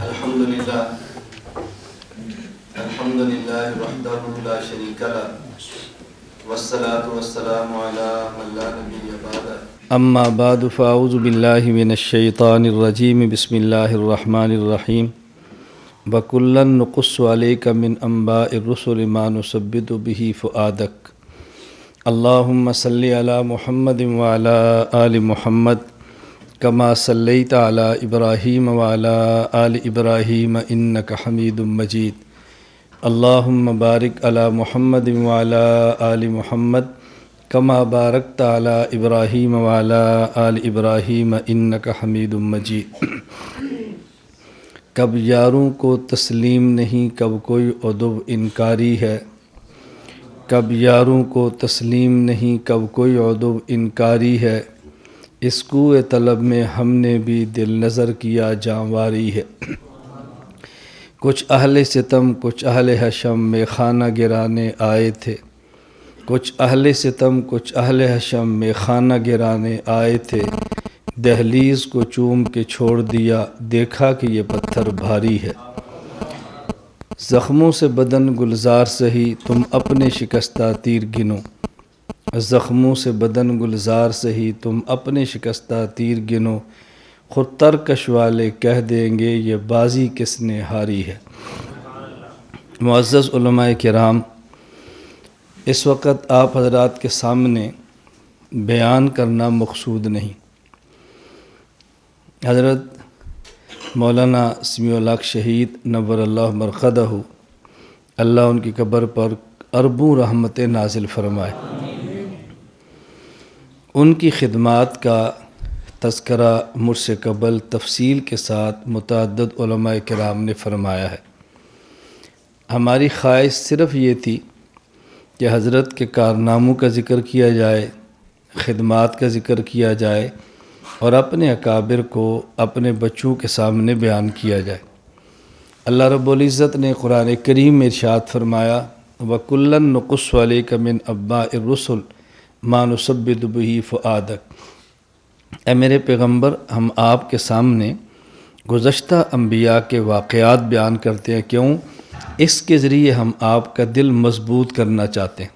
الحمدللہ وحدہ لا شریک لہ والصلاة والسلام علی من لا نبی بعدہ اما بعد فاعوذ باللہ من الشیطان الرجیم بسم اللہ الرحمن الرحیم وَكُلًّا نُقُصُّ عَلَيْكَ مِنْ أَنْبَاءِ الرُّسُلِ مَا نُثَبِّتُ بِهِ فُؤَادَكَ اللهم صل على محمد وعلى آل محمد كما صليت على إبراهيم وعلى آل إبراهيم إنك حميد مجيد اللهم بارك على محمد وعلى آل محمد كما باركت على إبراهيم وعلى آل إبراهيم إنك حميد مجيد کب یاروں کو تسلیم نہیں کب کوئی ادب انکاری ہے، کب یاروں کو تسلیم نہیں کب کوئی ادب انکاری ہے، اس کوئے طلب میں ہم نے بھی دل نظر کیا جانواری ہے۔ کچھ اہل ستم کچھ اہل حشم میں خانہ گرانے آئے تھے، کچھ اہل ستم کچھ اہل حشم میں خانہ گرانے آئے تھے، دہلیز کو چوم کے چھوڑ دیا دیکھا کہ یہ پتھر بھاری ہے۔ زخموں سے بدن گلزار سہی تم اپنے شکستہ تیر گنو، زخموں سے بدن گلزار سہی تم اپنے شکستہ تیر گنو، خود ترکش والے کہہ دیں گے یہ بازی کس نے ہاری ہے۔ معزز علماء کرام، اس وقت آپ حضرات کے سامنے بیان کرنا مقصود نہیں۔ حضرت مولانا سمیع الحق شہید نور اللہ مرقدہ، اللہ ان کی قبر پر اربوں رحمت نازل فرمائے۔ ان کی خدمات کا تذکرہ مجھ سے قبل تفصیل کے ساتھ متعدد علماء کرام نے فرمایا ہے۔ ہماری خواہش صرف یہ تھی کہ حضرت کے کارناموں کا ذکر کیا جائے، خدمات کا ذکر کیا جائے اور اپنے اکابر کو اپنے بچوں کے سامنے بیان کیا جائے۔ اللہ رب العزت نے قرآن کریم میں ارشاد فرمایا وَكُلًّا نُقُصُّ عَلَيْكَ مِنْ أَنْبَاءِ الرُّسُلِ مَا نُثَبِّتُ بِهِ فُؤَادَكَ۔ اے میرے پیغمبر، ہم آپ کے سامنے گزشتہ انبیاء کے واقعات بیان کرتے ہیں، کیوں؟ اس کے ذریعے ہم آپ کا دل مضبوط کرنا چاہتے ہیں۔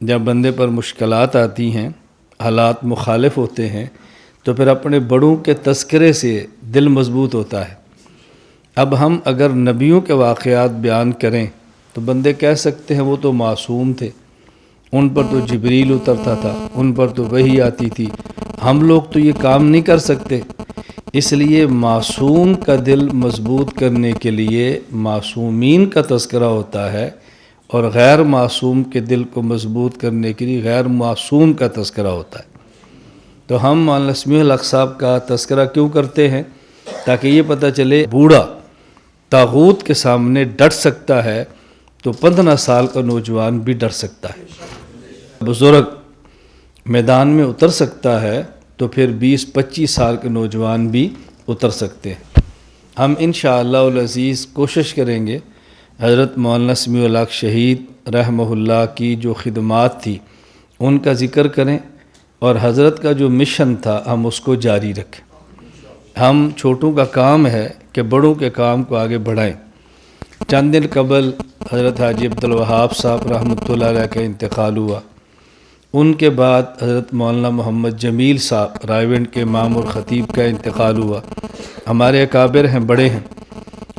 جب بندے پر مشکلات آتی ہیں، حالات مخالف ہوتے ہیں، تو پھر اپنے بڑوں کے تذکرے سے دل مضبوط ہوتا ہے۔ اب ہم اگر نبیوں کے واقعات بیان کریں تو بندے کہہ سکتے ہیں وہ تو معصوم تھے، ان پر تو جبریل اترتا تھا، ان پر تو وحی آتی تھی، ہم لوگ تو یہ کام نہیں کر سکتے۔ اس لیے معصوم کا دل مضبوط کرنے کے لیے معصومین کا تذکرہ ہوتا ہے، اور غیر معصوم کے دل کو مضبوط کرنے کے لیے غیر معصوم کا تذکرہ ہوتا ہے۔ تو ہم مولانا سمیع الحق صاحب کا تذکرہ کیوں کرتے ہیں؟ تاکہ یہ پتہ چلے بوڑھا طاغوت کے سامنے ڈٹ سکتا ہے تو 15 سال کا نوجوان بھی ڈر سکتا ہے، بزرگ میدان میں اتر سکتا ہے تو پھر 20-25 سال کے نوجوان بھی اتر سکتے ہیں۔ ہم انشاءاللہ العزیز کوشش کریں گے حضرت مولانا سمیع الحق شہید رحمہ اللہ کی جو خدمات تھی ان کا ذکر کریں، اور حضرت کا جو مشن تھا ہم اس کو جاری رکھیں۔ ہم چھوٹوں کا کام ہے کہ بڑوں کے کام کو آگے بڑھائیں۔ چند دن قبل حضرت حاجی عبدالوہاب صاحب رحمۃ اللہ علیہ کا انتقال ہوا، ان کے بعد حضرت مولانا محمد جمیل صاحب رائیونڈ کے امام اور خطیب کا انتقال ہوا۔ ہمارے اکابر ہیں، بڑے ہیں۔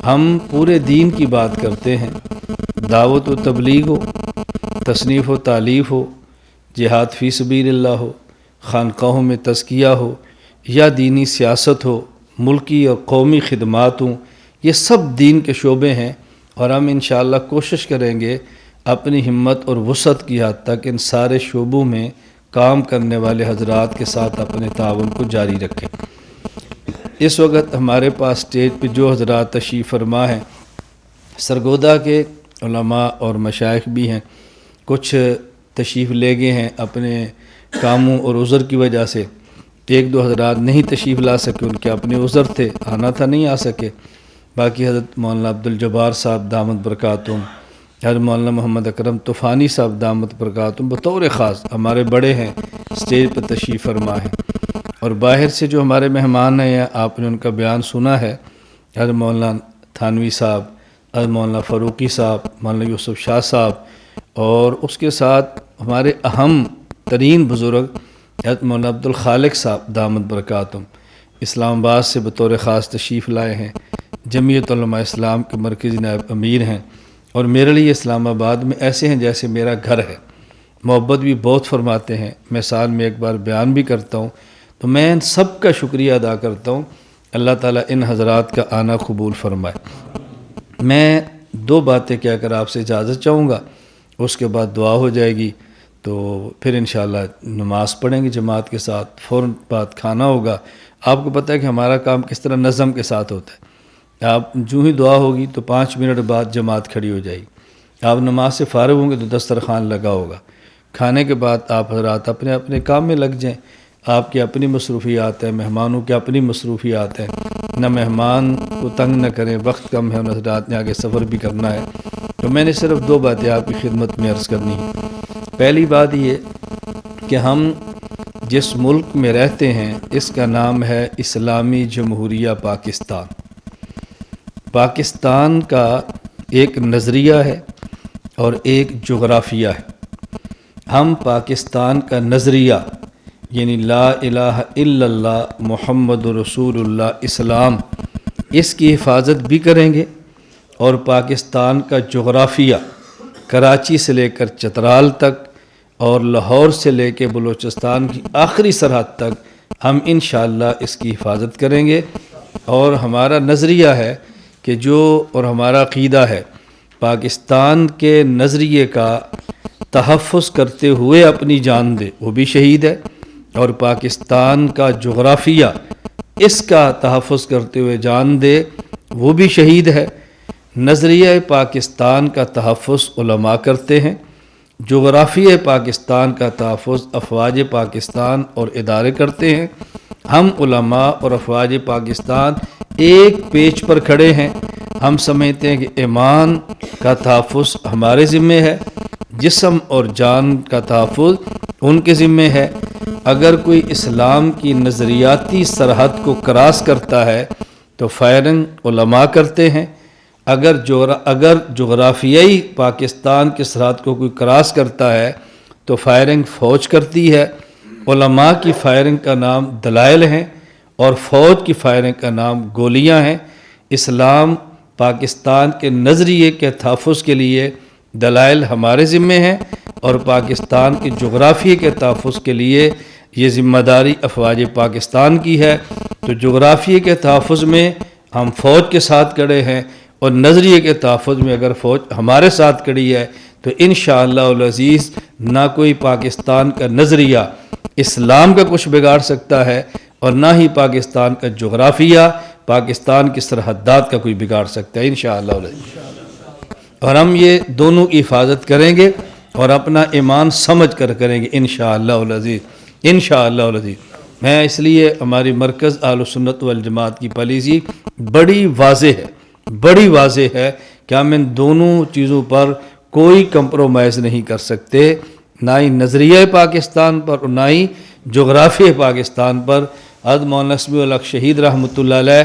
ہم پورے دین کی بات کرتے ہیں، دعوت و تبلیغ ہو، تصنیف و تالیف ہو، جہاد فی سبیل اللہ ہو، خانقاہوں میں تزکیہ ہو، یا دینی سیاست ہو، ملکی اور قومی خدمات ہوں، یہ سب دین کے شعبے ہیں، اور ہم انشاءاللہ کوشش کریں گے اپنی ہمت اور وسعت کی حد تک ان سارے شعبوں میں کام کرنے والے حضرات کے ساتھ اپنے تعاون کو جاری رکھیں۔ اس وقت ہمارے پاس اسٹیج پہ جو حضرات تشریف فرما ہیں، سرگودا کے علماء اور مشائخ بھی ہیں، کچھ تشریف لے گئے ہیں اپنے کاموں اور عذر کی وجہ سے، ایک دو حضرات نہیں تشریف لا سکے، ان کے اپنے عذر تھے، آنا تھا، نہیں آ سکے۔ باقی حضرت مولانا عبدالجبار صاحب دامت برکاتہم، حضرت مولانا محمد اکرم طوفانی صاحب دامت برکاتہم بطور خاص ہمارے بڑے ہیں، اسٹیج پر تشریف فرما ہیں، اور باہر سے جو ہمارے مہمان ہیں آپ نے ان کا بیان سنا ہے۔ حضرت مولانا تھانوی صاحب، حضرت مولانا فاروقی صاحب، مولانا یوسف شاہ صاحب، اور اس کے ساتھ ہمارے اہم ترین بزرگ حضرت مولانا عبدالخالق صاحب دامت برکاتہم اسلام آباد سے بطور خاص تشریف لائے ہیں، جمعیت علماء اسلام کے مرکزی نائب امیر ہیں، اور میرے لیے اسلام آباد میں ایسے ہیں جیسے میرا گھر ہے، محبت بھی بہت فرماتے ہیں۔ میں سال میں ایک بار بیان بھی کرتا ہوں، تو میں ان سب کا شکریہ ادا کرتا ہوں۔ اللہ تعالیٰ ان حضرات کا آنا قبول فرمائے۔ میں دو باتیں کہہ کر آپ سے اجازت چاہوں گا، اس کے بعد دعا ہو جائے گی، تو پھر انشاءاللہ نماز پڑھیں گے جماعت کے ساتھ، فوراً بعد کھانا ہوگا۔ آپ کو پتہ ہے کہ ہمارا کام کس طرح نظم کے ساتھ ہوتا ہے، آپ جو ہی دعا ہوگی تو 5 منٹ بعد جماعت کھڑی ہو جائے گی، آپ نماز سے فارغ ہوں گے تو دسترخوان لگا ہوگا، کھانے کے بعد آپ حضرات اپنے اپنے کام میں لگ جائیں۔ آپ کی اپنی مصروفیات ہیں، مہمانوں کی اپنی مصروفیات ہیں، نہ مہمان کو تنگ نہ کریں، وقت کم ہے، ان حضرات نے آگے سفر بھی کرنا ہے۔ تو میں نے صرف 2 باتیں آپ کی خدمت میں عرض کرنی ہیں۔ پہلی بات یہ کہ ہم جس ملک میں رہتے ہیں اس کا نام ہے اسلامی جمہوریہ پاکستان۔ پاکستان کا ایک نظریہ ہے اور ایک جغرافیہ ہے۔ ہم پاکستان کا نظریہ یعنی لا الہ الا اللہ محمد رسول اللہ اسلام، اس کی حفاظت بھی کریں گے، اور پاکستان کا جغرافیہ کراچی سے لے کر چترال تک اور لاہور سے لے کے بلوچستان کی آخری سرحد تک ہم انشاءاللہ اس کی حفاظت کریں گے۔ اور ہمارا نظریہ ہے کہ اور ہمارا عقیدہ ہے، پاکستان کے نظریے کا تحفظ کرتے ہوئے اپنی جان دے وہ بھی شہید ہے، اور پاکستان کا جغرافیہ اس کا تحفظ کرتے ہوئے جان دے وہ بھی شہید ہے۔ نظریہ پاکستان کا تحفظ علماء کرتے ہیں، جغرافیہ پاکستان کا تحفظ افواج پاکستان اور ادارے کرتے ہیں۔ ہم علماء اور افواج پاکستان ایک پیج پر کھڑے ہیں۔ ہم سمجھتے ہیں کہ ایمان کا تحفظ ہمارے ذمہ ہے، جسم اور جان کا تحفظ ان کے ذمہ ہے۔ اگر کوئی اسلام کی نظریاتی سرحد کو کراس کرتا ہے تو فائرنگ علماء کرتے ہیں، اگر جغرافیائی پاکستان کی سرحد کو کوئی کراس کرتا ہے تو فائرنگ فوج کرتی ہے۔ علماء کی فائرنگ کا نام دلائل ہیں اور فوج کی فائرنگ کا نام گولیاں ہیں۔ اسلام پاکستان کے نظریے کے تحفظ کے لیے دلائل ہمارے ذمہ ہیں، اور پاکستان کے جغرافیے کے تحفظ کے لیے یہ ذمہ داری افواج پاکستان کی ہے۔ تو جغرافیے کے تحفظ میں ہم فوج کے ساتھ کھڑے ہیں، اور نظریے کے تحفظ میں اگر فوج ہمارے ساتھ کھڑی ہے تو انشاءاللہ العزیز نہ کوئی پاکستان کا نظریہ اسلام کا کچھ بگاڑ سکتا ہے، اور نہ ہی پاکستان کا جغرافیہ پاکستان کی سرحدات کا کوئی بگاڑ سکتا ہے انشاءاللہ العزیز۔ اور ہم یہ دونوں کی حفاظت کریں گے اور اپنا ایمان سمجھ کر کریں گے انشاءاللہ العزیز، انشاءاللہ العزیز۔ میں اس لیے ہماری مرکز اہل سنت والجماعت کی پالیسی بڑی واضح ہے کہ ہم ان دونوں چیزوں پر کوئی کمپرومائز نہیں کر سکتے، نہ ہی نظریہ پاکستان پر اور نہ ہی جغرافیہ پاکستان پر۔ حضرت مولانا سمیع الحق شہید رحمۃ اللہ علیہ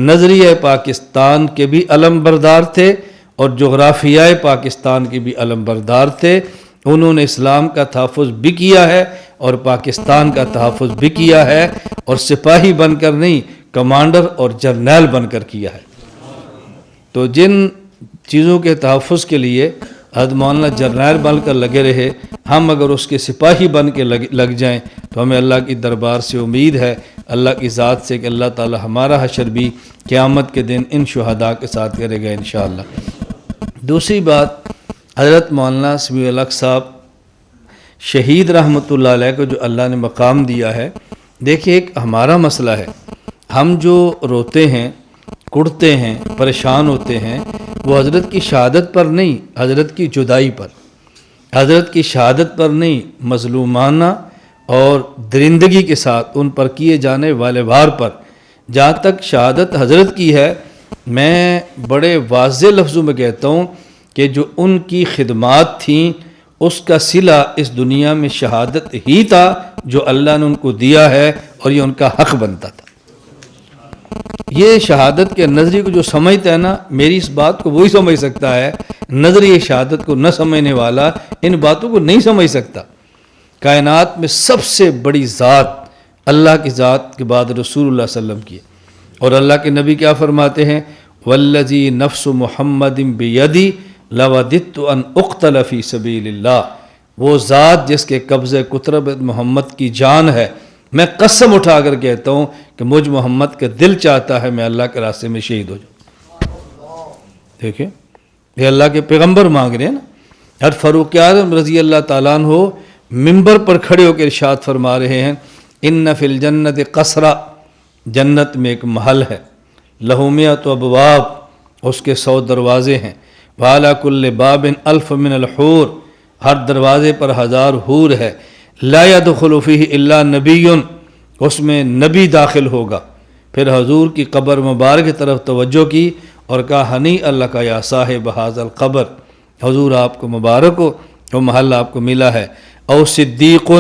نظریہ پاکستان کے بھی علم بردار تھے اور جغرافیہ پاکستان کے بھی علم بردار تھے۔ انہوں نے اسلام کا تحفظ بھی کیا ہے اور پاکستان کا تحفظ بھی کیا ہے، اور سپاہی بن کر نہیں، کمانڈر اور جرنیل بن کر کیا ہے۔ تو جن چیزوں کے تحفظ کے لیے حضرت مولانا جرنیل بن کر لگے رہے، ہم اگر اس کے سپاہی بن کے لگ جائیں تو ہمیں اللہ کی دربار سے امید ہے، اللہ کی ذات سے، کہ اللہ تعالی ہمارا حشر بھی قیامت کے دن ان شہداء کے ساتھ کرے گا انشاءاللہ۔ دوسری بات، حضرت مولانا سمیع الحق صاحب شہید رحمۃ اللہ علیہ کو جو اللہ نے مقام دیا ہے، دیکھیے ایک ہمارا مسئلہ ہے، ہم جو روتے ہیں، کڑتے ہیں، پریشان ہوتے ہیں، وہ حضرت کی شہادت پر نہیں، حضرت کی جدائی پر، حضرت کی شہادت پر نہیں، مظلومانہ اور درندگی کے ساتھ ان پر کیے جانے والے وار پر۔ جہاں تک شہادت حضرت کی ہے، میں بڑے واضح لفظوں میں کہتا ہوں کہ جو ان کی خدمات تھیں اس کا صلہ اس دنیا میں شہادت ہی تھا جو اللہ نے ان کو دیا ہے، اور یہ ان کا حق بنتا تھا۔ یہ شہادت کے نظریے کو جو سمجھتا ہے نا، میری اس بات کو وہی سمجھ سکتا ہے، نظریے شہادت کو نہ سمجھنے والا ان باتوں کو نہیں سمجھ سکتا۔ کائنات میں سب سے بڑی ذات اللہ کی ذات کے بعد رسول اللہ صلی اللہ علیہ وسلم کی ہے، اور اللہ کے نبی کیا فرماتے ہیں؟ والذی نفس محمد بیدی لوددت ان اقتل فی سبیل اللہ، وہ ذات جس کے قبضے قدرت محمد کی جان ہے، میں قسم اٹھا کر کہتا ہوں کہ مجھ محمد کا دل چاہتا ہے میں اللہ کے راستے میں شہید ہو جاؤں۔ دیکھیں یہ اللہ کے پیغمبر مانگ رہے ہیں نا۔ اور فاروق اعظم رضی اللہ تعالیٰ عنہ ممبر پر کھڑے ہو کے ارشاد فرما رہے ہیں، ان فی الجنت قصرا، جنت میں ایک محل ہے، لہ مئۃ ابواب، اس کے 100 دروازے ہیں، وعلی کل باب الف من الحور، ہر دروازے پر 1000 حور ہے، لا يدخل فیہ الا نبی، اس میں نبی داخل ہوگا۔ پھر حضور کی قبر مبارک کی طرف توجہ کی اور کہا ہنی اللہ کا یا صاحب ھذا القبر، حضور آپ کو مبارک ہو، وہ محل آپ کو ملا ہے۔ او صدیق،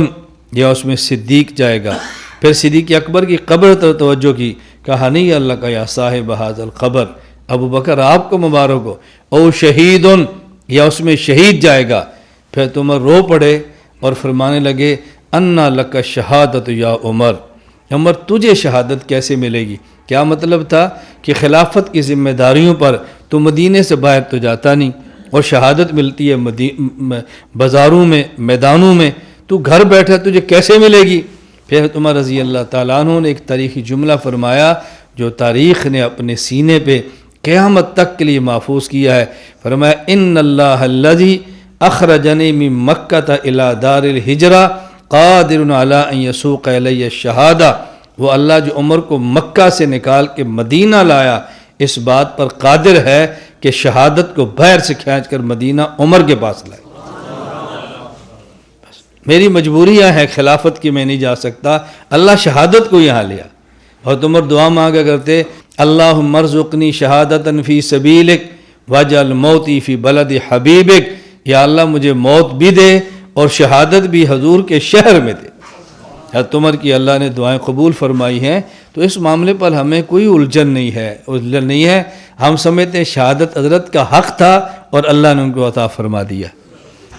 یا اس میں صدیق جائے گا۔ پھر صدیق اکبر کی قبر طرف توجہ کی، کہا ہنی اللہ کا یا صاحب ھذا القبر، ابو بکر آپ کو مبارک ہو۔ او شہید، یا اس میں شہید جائے گا۔ پھر عمر رو پڑے اور فرمانے لگے انا لک شہادت یا عمر، عمر تجھے شہادت کیسے ملے گی؟ کیا مطلب تھا کہ خلافت کی ذمہ داریوں پر تو مدینے سے باہر تو جاتا نہیں، اور شہادت ملتی ہے بازاروں میں، میدانوں میں، تو گھر بیٹھا تجھے کیسے ملے گی؟ پھر عمر رضی اللہ تعالیٰ عنہ نے ایک تاریخی جملہ فرمایا جو تاریخ نے اپنے سینے پہ قیامت تک کے لیے محفوظ کیا ہے۔ فرمایا ان اللہ الذی اخرجنی من مکہ الی دار الہجرہ قادر علی ان یسوق الی الشہادہ، وہ اللہ جو عمر کو مکہ سے نکال کے مدینہ لایا، اس بات پر قادر ہے کہ شہادت کو باہر سے کھینچ کر مدینہ عمر کے پاس لائے۔ میری مجبوریاں ہیں خلافت کی، میں نہیں جا سکتا، اللہ شہادت کو یہاں لیا۔ اور عمر دعا مانگا کرتے اللہم ارزقنی شہادتا فی سبیلک واجعل موتی فی بلد حبیبک، یا اللہ مجھے موت بھی دے اور شہادت بھی حضور کے شہر میں دے۔ حضرت عمر کی اللہ نے دعائیں قبول فرمائی ہیں، تو اس معاملے پر ہمیں کوئی الجھن نہیں ہے۔ ہم سمجھتے ہیں شہادت حضرت کا حق تھا اور اللہ نے ان کو عطا فرما دیا۔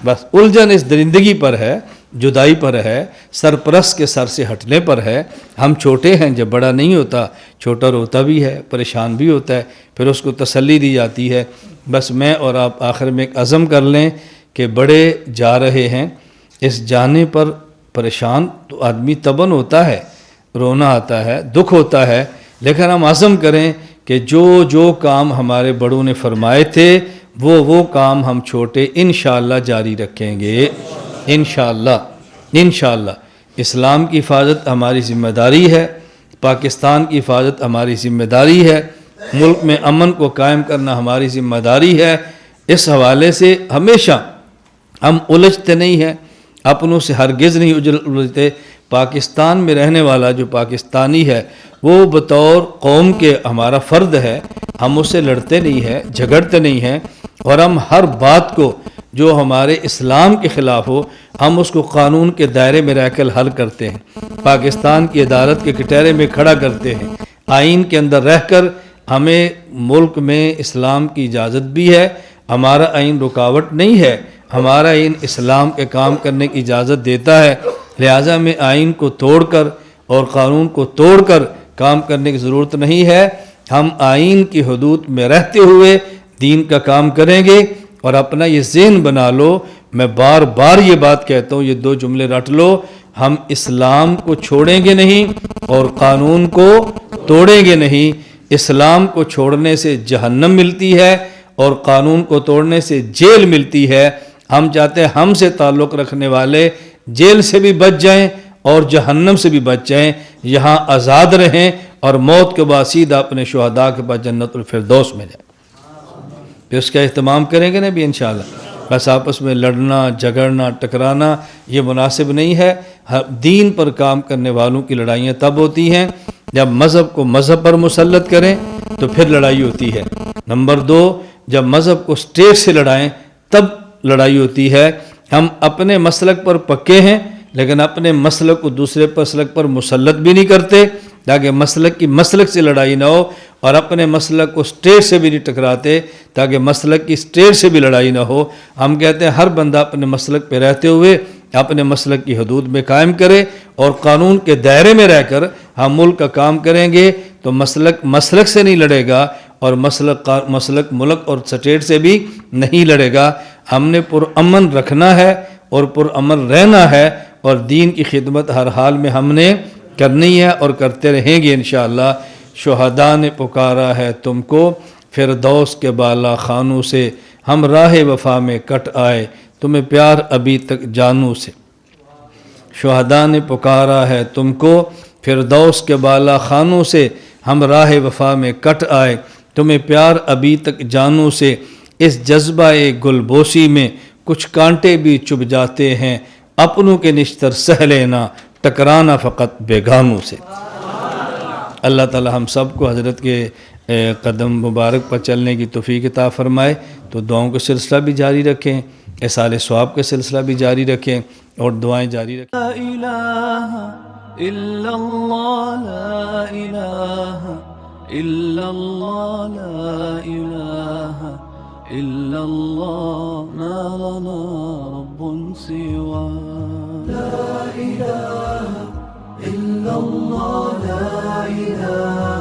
بس الجھن اس درندگی پر ہے، جدائی پر ہے، سرپرست کے سر سے ہٹنے پر ہے۔ ہم چھوٹے ہیں، جب بڑا نہیں ہوتا چھوٹا روتا بھی ہے، پریشان بھی ہوتا ہے، پھر اس کو تسلی دی جاتی ہے۔ بس میں اور آپ آخر میں ایک عزم کر لیں کہ بڑے جا رہے ہیں، اس جانے پر پریشان تو آدمی تباً ہوتا ہے، رونا آتا ہے، دکھ ہوتا ہے، لیکن ہم عزم کریں کہ جو کام ہمارے بڑوں نے فرمائے تھے وہ کام ہم چھوٹے انشاءاللہ جاری رکھیں گے، انشاءاللہ۔ اسلام کی حفاظت ہماری ذمہ داری ہے، پاکستان کی حفاظت ہماری ذمہ داری ہے، ملک میں امن کو قائم کرنا ہماری ذمہ داری ہے۔ اس حوالے سے ہمیشہ ہم الجھتے نہیں ہیں، اپنوں سے ہرگز نہیں الجھتے۔ پاکستان میں رہنے والا جو پاکستانی ہے وہ بطور قوم کے ہمارا فرد ہے، ہم اس سے لڑتے نہیں ہیں، جھگڑتے نہیں ہیں، اور ہم ہر بات کو جو ہمارے اسلام کے خلاف ہو ہم اس کو قانون کے دائرے میں رہ کر حل کرتے ہیں، پاکستان کی عدالت کے کٹہرے میں کھڑا کرتے ہیں، آئین کے اندر رہ کر۔ ہمیں ملک میں اسلام کی اجازت بھی ہے، ہمارا آئین رکاوٹ نہیں ہے، ہمارا آئین اسلام کے کام کرنے کی اجازت دیتا ہے، لہٰذا میں آئین کو توڑ کر اور قانون کو توڑ کر کام کرنے کی ضرورت نہیں ہے۔ ہم آئین کی حدود میں رہتے ہوئے دین کا کام کریں گے۔ اور اپنا یہ ذہن بنا لو، میں بار بار یہ بات کہتا ہوں، یہ 2 جملے رٹ لو، ہم اسلام کو چھوڑیں گے نہیں اور قانون کو توڑیں گے نہیں۔ اسلام کو چھوڑنے سے جہنم ملتی ہے اور قانون کو توڑنے سے جیل ملتی ہے۔ ہم چاہتے ہیں ہم سے تعلق رکھنے والے جیل سے بھی بچ جائیں اور جہنم سے بھی بچ جائیں، یہاں آزاد رہیں اور موت کے بعد سیدھا اپنے شہداء کے پاس جنت الفردوس میں جائیں۔ پھر اس کا اہتمام کریں گے نا بھی انشاءاللہ۔ بس آپس میں لڑنا، جھگڑنا، ٹکرانا یہ مناسب نہیں ہے۔ دین پر کام کرنے والوں کی لڑائیاں تب ہوتی ہیں جب مذہب کو مذہب پر مسلط کریں تو پھر لڑائی ہوتی ہے۔ نمبر 2، جب مذہب کو اسٹیٹ سے لڑائیں تب لڑائی ہوتی ہے۔ ہم اپنے مسلک پر پکے ہیں لیکن اپنے مسلک کو دوسرے مسلک پر مسلط بھی نہیں کرتے، تاکہ مسلک سے لڑائی نہ ہو، اور اپنے مسلک کو اسٹیٹ سے بھی نہیں ٹکراتے تاکہ مسلک کی اسٹیٹ سے بھی لڑائی نہ ہو۔ ہم کہتے ہیں ہر بندہ اپنے مسلک پہ رہتے ہوئے اپنے مسلک کی حدود میں قائم کرے، اور قانون کے دائرے میں رہ کر ہم ملک کا کام کریں گے تو مسلک سے نہیں لڑے گا، اور مسلک ملک اور سٹیٹ سے بھی نہیں لڑے گا۔ ہم نے پرامن رکھنا ہے اور پرامن رہنا ہے، اور دین کی خدمت ہر حال میں ہم نے کرنی ہے اور کرتے رہیں گے انشاءاللہ۔ شہداء نے پکارا ہے تم کو فردوس کے بالا خانوں سے، ہم راہ وفا میں کٹ آئے تمہیں پیار ابھی تک جانوں سے۔ شہداء نے پکارا ہے تم کو فردوس کے بالا خانوں سے، ہم راہ وفا میں کٹ آئے تمہیں پیار ابھی تک جانوں سے۔ اس جذبہ گل بوسی میں کچھ کانٹے بھی چبھ جاتے ہیں، اپنوں کے نشتر سہ لینا ٹکرانا فقط بیگانوں سے۔ اللہ تعالی ہم سب کو حضرت کے قدم مبارک پر چلنے کی توفیق عطا فرمائے۔ تو دعاؤں کا سلسلہ بھی جاری رکھیں، احصال ثواب کا سلسلہ بھی جاری رکھیں، اور دعائیں جاری رکھیں۔ لا الہ الا اللہ، لا الہ الا اللہ، لا الہ الا اللہ، ما لنا رب سوا۔ لا الہ الا اللہ، لا الہ